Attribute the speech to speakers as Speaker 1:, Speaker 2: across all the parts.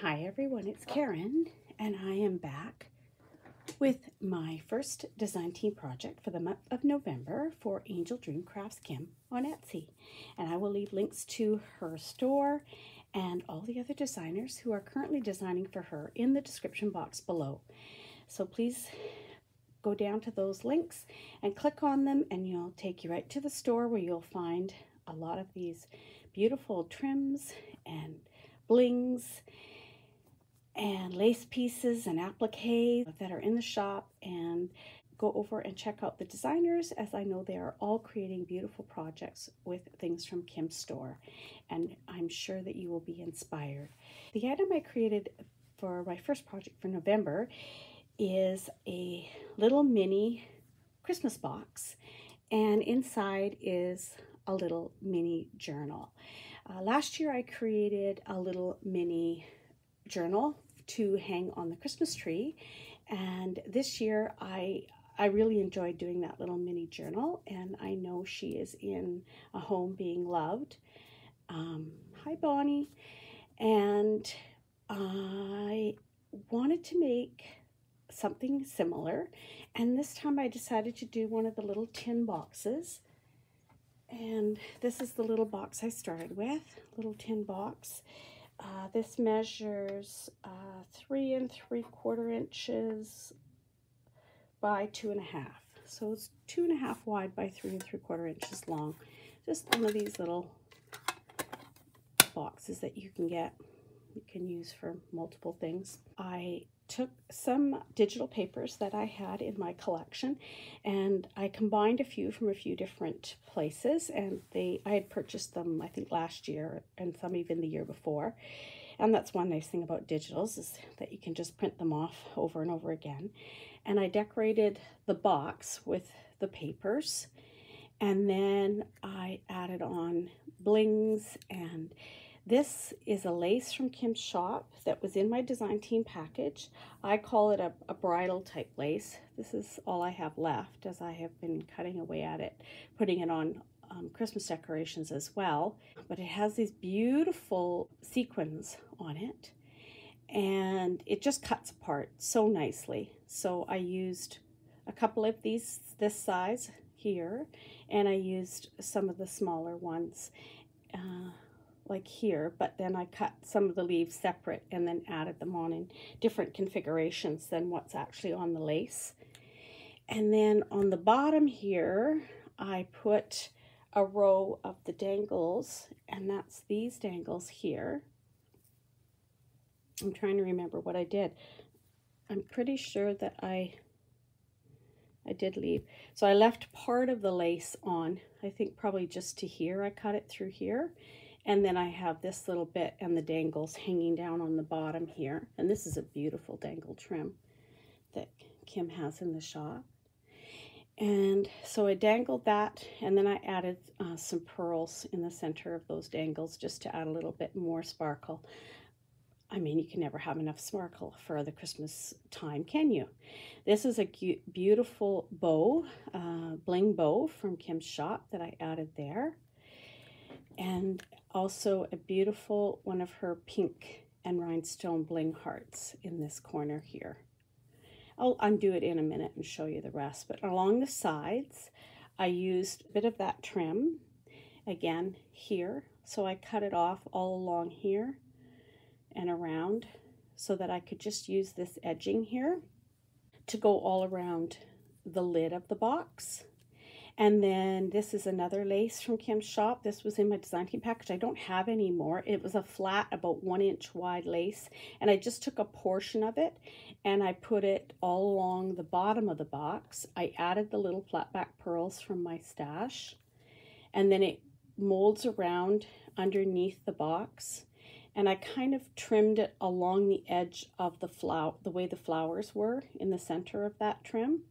Speaker 1: Hi everyone, it's Karen, and I am back with my first design team project for the month of November for AngeldreamcraftsKim on Etsy. And I will leave links to her store and all the other designers who are currently designing for her in the description box below. So please go down to those links and click on them, and you'll take you right to the store where you'll find a lot of these beautiful trims and blings and lace pieces and appliques that are in the shop, and go over and check out the designers, as I know they are all creating beautiful projects with things from Kim's store, and I'm sure that you will be inspired. The item I created for my first project for November is a little mini Christmas box, and inside is a little mini journal. Last year I created a little mini journal to hang on the Christmas tree, and this year I really enjoyed doing that little mini journal, and I know she is in a home being loved. Hi Bonnie. And I wanted to make something similar, and this time I decided to do one of the little tin boxes, and this is the little box I started with, little tin box. This measures 3 3/4 inches by 2.5. So it's 2.5 wide by 3 3/4 inches long. Just one of these little boxes that you can use for multiple things. I took some digital papers that I had in my collection, and I combined a few from a few different places, and I had purchased them I think last year and some even the year before. And that's one nice thing about digitals, is that you can just print them off over and over again. And I decorated the box with the papers, and then I added on blings, and this is a lace from Kim's shop that was in my design team package. I call it a bridal type lace. This is all I have left, as I have been cutting away at it, putting it on Christmas decorations as well. But it has these beautiful sequins on it, and it just cuts apart so nicely. So I used a couple of these this size here, and I used some of the smaller ones like here, but then I cut some of the leaves separate and then added them on in different configurations than what's actually on the lace. And then on the bottom here I put a row of the dangles, and that's these dangles here. I'm trying to remember what I did. I'm pretty sure that I did leave. So I left part of the lace on, I think probably just to here. I cut it through here, and then I have this little bit and the dangles hanging down on the bottom here. And this is a beautiful dangle trim that Kim has in the shop. And so I dangled that, and then I added some pearls in the center of those dangles just to add a little bit more sparkle. I mean, you can never have enough sparkle for the Christmas time, can you? This is a beautiful bow, bling bow from Kim's shop that I added there. And also a beautiful one of her pink and rhinestone bling hearts in this corner here. I'll undo it in a minute and show you the rest. But along the sides, I used a bit of that trim, again, here. So I cut it off all along here and around, so that I could just use this edging here to go all around the lid of the box. And then this is another lace from Kim's shop. This was in my design team package. I don't have any more. It was a flat, about 1 inch wide lace, and I just took a portion of it and I put it all along the bottom of the box. I added the little flat back pearls from my stash, and then it molds around underneath the box, and I kind of trimmed it along the edge of the flower, the way the flowers were in the center of that trim.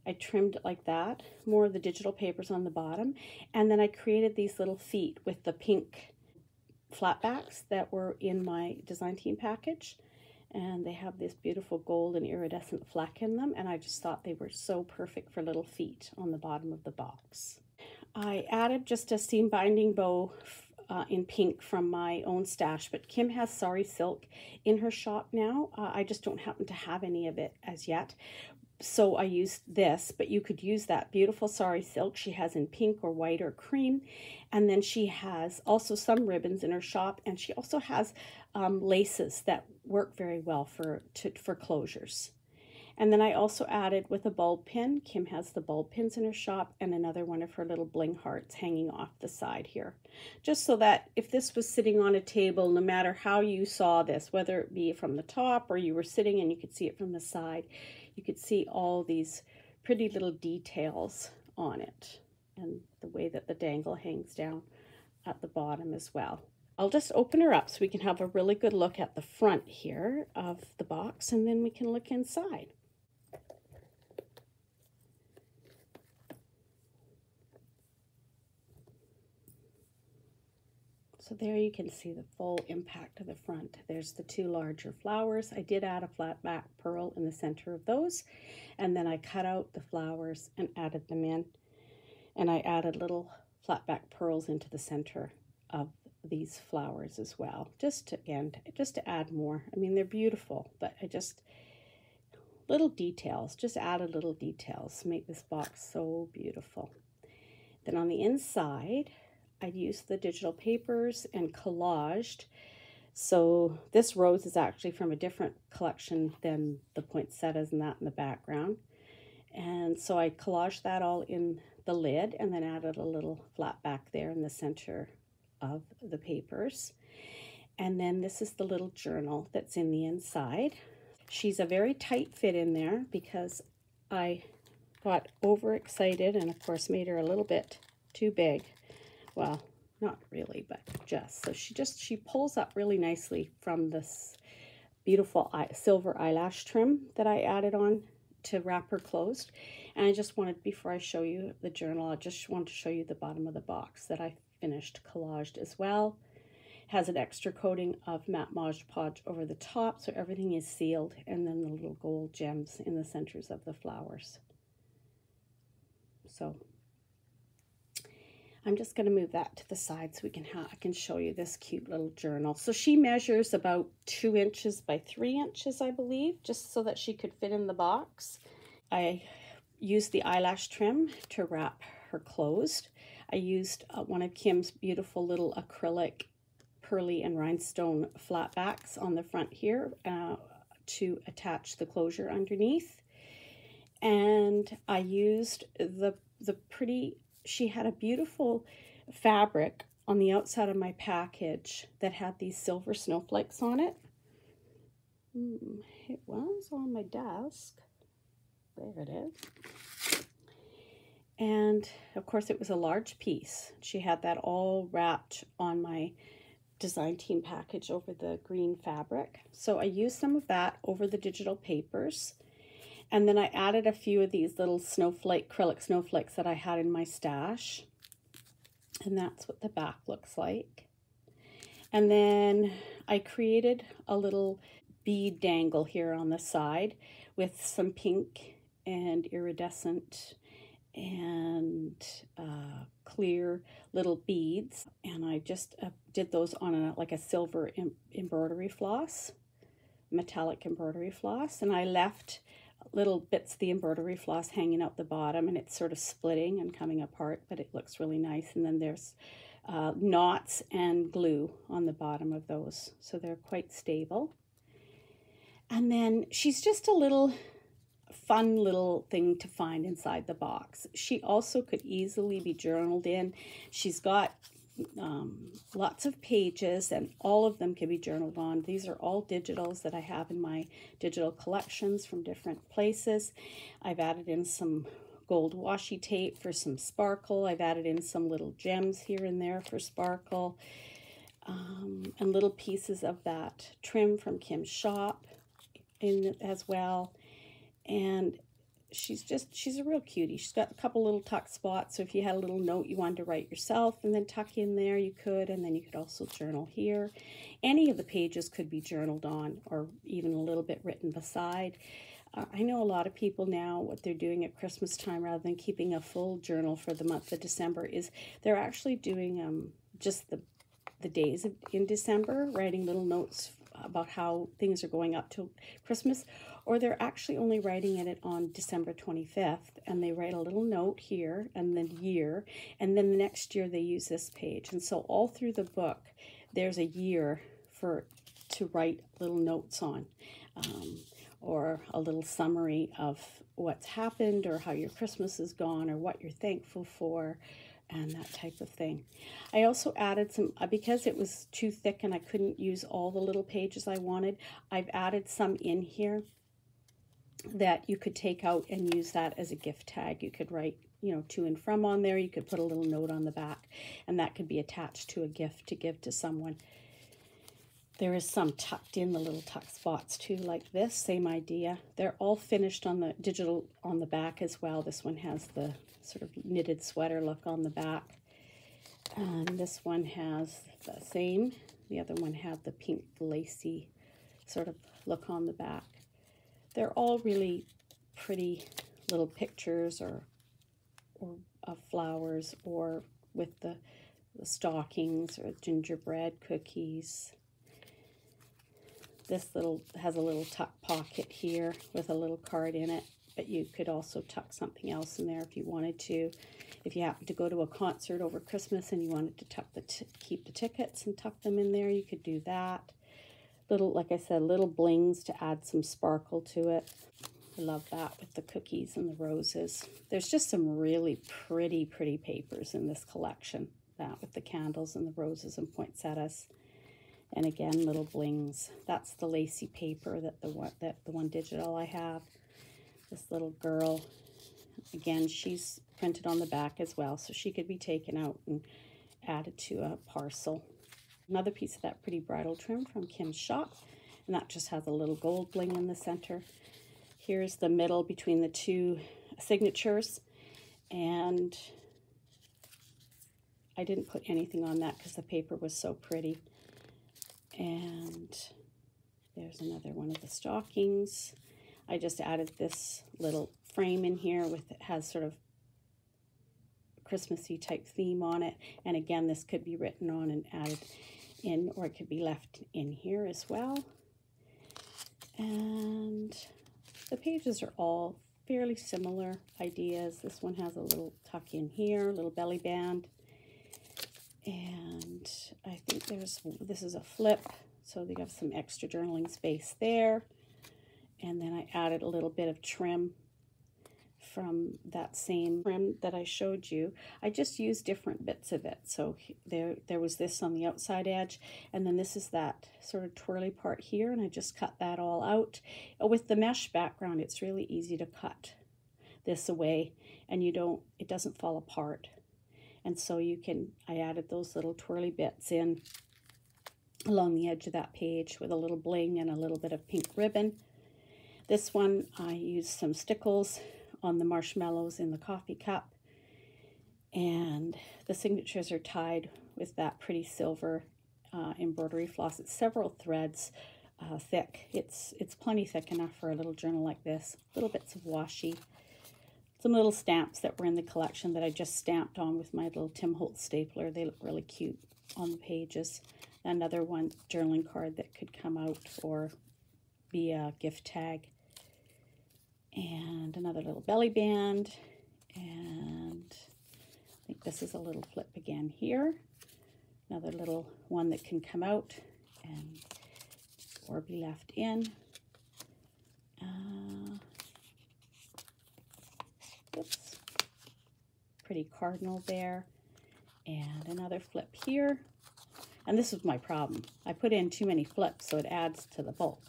Speaker 1: I trimmed it like that, more of the digital papers on the bottom, and then I created these little feet with the pink flatbacks that were in my design team package, and they have this beautiful gold and iridescent fleck in them, and I just thought they were so perfect for little feet on the bottom of the box. I added just a seam binding bow in pink from my own stash, but Kim has sari silk in her shop now. I just don't happen to have any of it as yet. So I used this, but you could use that beautiful sari silk she has in pink or white or cream. And then she has also some ribbons in her shop, and she also has laces that work very well for closures. And then I also added with a bulb pin. Kim has the bulb pins in her shop, and another one of her little bling hearts hanging off the side here. Just so that if this was sitting on a table, no matter how you saw this, whether it be from the top or you were sitting and you could see it from the side, you could see all these pretty little details on it, and the way that the dangle hangs down at the bottom as well. I'll just open her up so we can have a really good look at the front here of the box, and then we can look inside. So there you can see the full impact of the front. There's the two larger flowers. I did add a flat back pearl in the center of those, and then I cut out the flowers and added them in, and I added little flat back pearls into the center of these flowers as well, just to add more. I mean, they're beautiful, but little details, just added little details to make this box so beautiful. Then on the inside, I used the digital papers and collaged. So this rose is actually from a different collection than the poinsettias and that in the background. And so I collaged that all in the lid, and then added a little flat back there in the center of the papers. And then this is the little journal that's in the inside. She's a very tight fit in there because I got overexcited and of course made her a little bit too big. Well, not really, but just. So she pulls up really nicely from this beautiful silver eyelash trim that I added on to wrap her closed. And I just wanted, before I show you the journal, I just wanted to show you the bottom of the box that I finished collaged as well. It has an extra coating of matte Mod Podge over the top, so everything is sealed, and then the little gold gems in the centers of the flowers. So I'm just going to move that to the side so I can show you this cute little journal. So she measures about 2 inches by 3 inches, I believe, just so that she could fit in the box. I used the eyelash trim to wrap her closed. I used one of Kim's beautiful little acrylic pearly and rhinestone flat backs on the front here to attach the closure underneath. And I used the pretty, she had a beautiful fabric on the outside of my package that had these silver snowflakes on it. It was on my desk. There it is. And of course it was a large piece. She had that all wrapped on my design team package over the green fabric. So I used some of that over the digital papers. And then I added a few of these little acrylic snowflakes that I had in my stash. And that's what the back looks like. And then I created a little bead dangle here on the side with some pink and iridescent and clear little beads. And I just did those on like a silver embroidery floss, metallic embroidery floss. And I left little bits of the embroidery floss hanging out the bottom, and it's sort of splitting and coming apart, but it looks really nice. And then there's knots and glue on the bottom of those, so they're quite stable. And then she's just a little fun little thing to find inside the box. She also could easily be journaled in. She's got lots of pages, and all of them can be journaled on. These are all digitals that I have in my digital collections from different places. I've added in some gold washi tape for some sparkle. I've added in some little gems here and there for sparkle, and little pieces of that trim from Kim's shop in as well. And she's a real cutie. She's got a couple little tuck spots, so if you had a little note you wanted to write yourself and then tuck in there, you could. And then you could also journal here. Any of the pages could be journaled on, or even a little bit written beside. I know a lot of people now, what they're doing at Christmas time, rather than keeping a full journal for the month of December, is they're actually doing just the the days in December, writing little notes about how things are going up till Christmas, or they're actually only writing it on December 25th, and they write a little note here and then year, and then the next year they use this page. And so all through the book there's a year to write little notes on, or a little summary of what's happened, or how your Christmas is gone, or what you're thankful for, and that type of thing. I also added some, because it was too thick and I couldn't use all the little pages I wanted, I've added some in here that you could take out and use that as a gift tag. You could write, you know, to and from on there. You could put a little note on the back, and that could be attached to a gift to give to someone. There is some tucked in the little tuck spots too, like this, same idea. They're all finished on the digital on the back as well. This one has the sort of knitted sweater look on the back. And this one has the same. The other one had the pink lacy sort of look on the back. They're all really pretty little pictures or of flowers, or with the stockings or gingerbread cookies. This little has a little tuck pocket here with a little card in it, but you could also tuck something else in there if you wanted to. If you happen to go to a concert over Christmas and you wanted to tuck keep the tickets and tuck them in there, you could do that. Little, like I said, little blings to add some sparkle to it. I love that with the cookies and the roses. There's just some really pretty papers in this collection. That with the candles and the roses and poinsettias. And again, little blings. That's the lacy paper that the one digital I have. This little girl, again, she's printed on the back as well, so she could be taken out and added to a parcel. Another piece of that pretty bridal trim from Kim's shop, and that just has a little gold bling in the center. Here's the middle between the two signatures, and I didn't put anything on that because the paper was so pretty. And there's another one of the stockings. I just added this little frame in here with, it has sort of Christmassy type theme on it. And again, this could be written on and added in, or it could be left in here as well. And the pages are all fairly similar ideas. This one has a little tuck in here, a little belly band. And I think this is a flip, so they have some extra journaling space there. And then I added a little bit of trim from that same trim that I showed you. I just used different bits of it. So there was this on the outside edge, and then this is that sort of twirly part here, and I just cut that all out. With the mesh background, it's really easy to cut this away, and it doesn't fall apart. And so I added those little twirly bits in along the edge of that page with a little bling and a little bit of pink ribbon. This one, I used some stickles on the marshmallows in the coffee cup. And the signatures are tied with that pretty silver embroidery floss. It's several threads thick. It's plenty thick enough for a little journal like this. Little bits of washi. Some little stamps that were in the collection that I just stamped on with my little Tim Holtz stapler. They look really cute on the pages. Another one, journaling card that could come out or be a gift tag. And another little belly band. And I think this is a little flip again here. Another little one that can come out and or be left in. Oops. Pretty cardinal there. And another flip here. And this was my problem. I put in too many flips, so it adds to the bulk.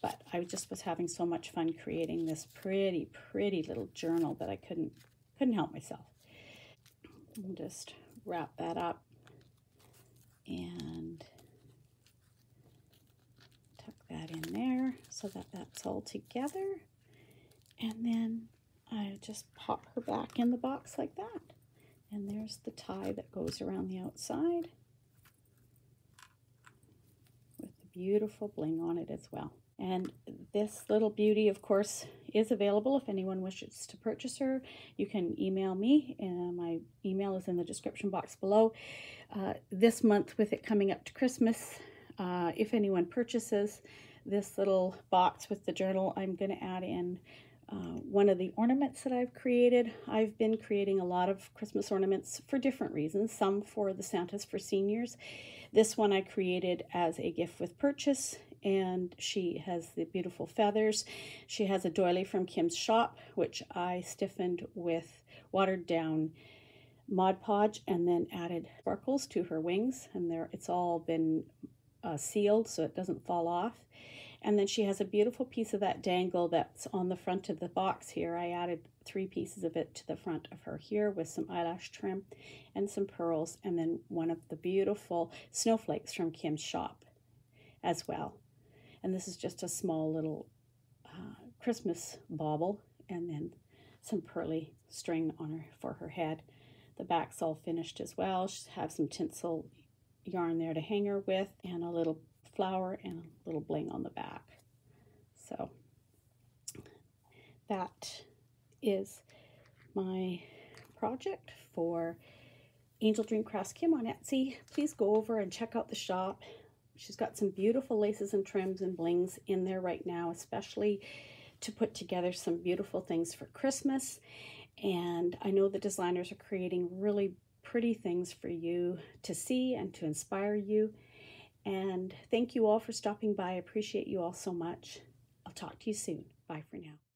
Speaker 1: But I just was having so much fun creating this pretty little journal that I couldn't help myself. I'll just wrap that up and tuck that in there so that that's all together. And then I just pop her back in the box like that. And there's the tie that goes around the outside with the beautiful bling on it as well. And this little beauty, of course, is available if anyone wishes to purchase her. You can email me, and my email is in the description box below. This month, with it coming up to Christmas, if anyone purchases this little box with the journal, I'm going to add in one of the ornaments that I've created. I've been creating a lot of Christmas ornaments for different reasons, some for the Santas for seniors. This one I created as a gift with purchase, and she has the beautiful feathers. She has a doily from Kim's shop, which I stiffened with watered down Mod Podge and then added sparkles to her wings, and there it's all been sealed so it doesn't fall off. And then she has a beautiful piece of that dangle that's on the front of the box here. I added 3 pieces of it to the front of her here with some eyelash trim and some pearls, and then one of the beautiful snowflakes from Kim's shop as well. And this is just a small little Christmas bauble, and then some pearly string on her for her head. The back's all finished as well. She has some tinsel yarn there to hang her with, and a little flower and a little bling on the back. So that is my project for AngeldreamcraftsKim on Etsy. Please go over and check out the shop. She's got some beautiful laces and trims and blings in there right now, especially to put together some beautiful things for Christmas. And I know the designers are creating really pretty things for you to see and to inspire you. And thank you all for stopping by. I appreciate you all so much. I'll talk to you soon. Bye for now.